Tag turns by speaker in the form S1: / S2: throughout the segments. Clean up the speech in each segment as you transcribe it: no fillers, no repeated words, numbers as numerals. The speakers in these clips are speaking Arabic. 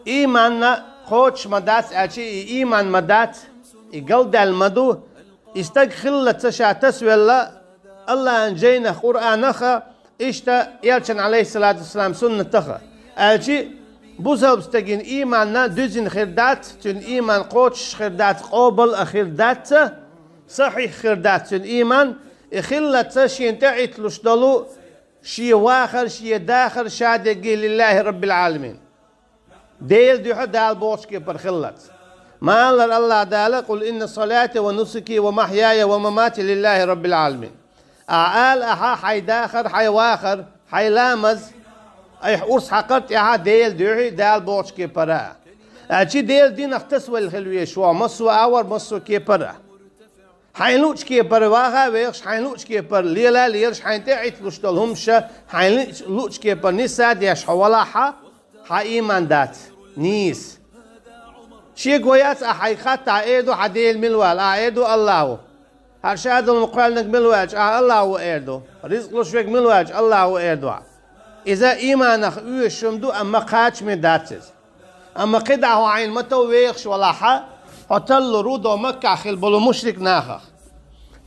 S1: إيمان خوش مدات أشي إيمان مدات يقلد المدو استغفر تشا تسوي الله أنجينا قرآن خا إشتا يلشن عليه الصلاة والسلام سنة تخا أشي بوزل بستجين إيمان دوزين خردات تن إيمان قوتش خردات قابل خردات صحيح خردات تن إيمان خلة شين تعيت لشدلو شي واخر شي داخل شادقي لله رب العالمين ديل ديحو دال بوشكي برخلت ما الله دال قل إن صلاتي ونسكي ومحياي ومماتي لله رب العالمين أعال أحا حي داخل حي واخر حي لامز أي أرس حقرت أحا ديل ديحي دال بوشكي برا أشي ديل دين اختصوى الخلوية شو مصو أور مصو كي برا حينوش كي بر واها ويش حينوش كي بر ليلا ليرش حينتعيت لشتلهمش حينوش كي بر نساد يش حوالها حايمان دات نيس شي قويات أحيخات عيدو حديل ملوال عيدو الله هرشاد المقالنك ملواج الله ايردو رزق لشوك ملواج الله ايردو إذا إيمانك يشمدو أما قاتش من داتس أما قدعه عين متو ويخش ولا حا هتل رودو مكة خل بلو مشرك ناخخ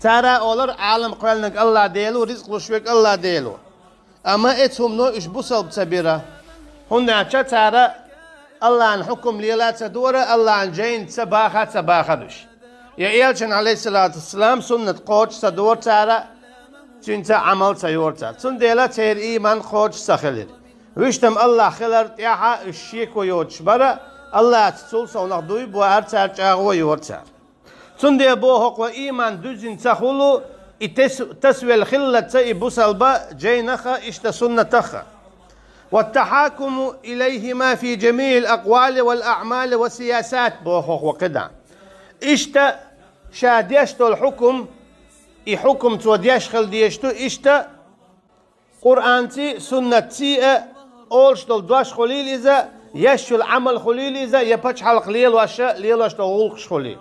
S1: ترى أولر عالم قالنك الله ديلو رزق لشوك الله ديلو أما إتهم نو إش بوصل بسبيرة هنا ترى الله عن حكم ليلة تدورة الله عن جين تباخة دوش يا إيلشن عليه الصلاة والسلام سنة قوش تدور ترى تنت عمل تيورتا تنديلا تير إيمان قوش سخلر ويشتم الله خلر ياها الشيك ويوتش برا الله تسول سونق دوي بوار ترجع ويورتا تندي بوهق وإيمان دوزين تخلو تسوي الخلة تيبوسلبا جينخا إشت سنة تخا والتحاكم إليهما في جميع الأقوال والأعمال والسياسات بوهق وقدا إشت شاديشتو الحكم حكم توديش خل ديشتو إشتا قرآنتي سنتي أولشتو دوش خليل إذا يشو العمل خليل إذا يبتش حلق ليل واشا ليل واشتو غلقش خليل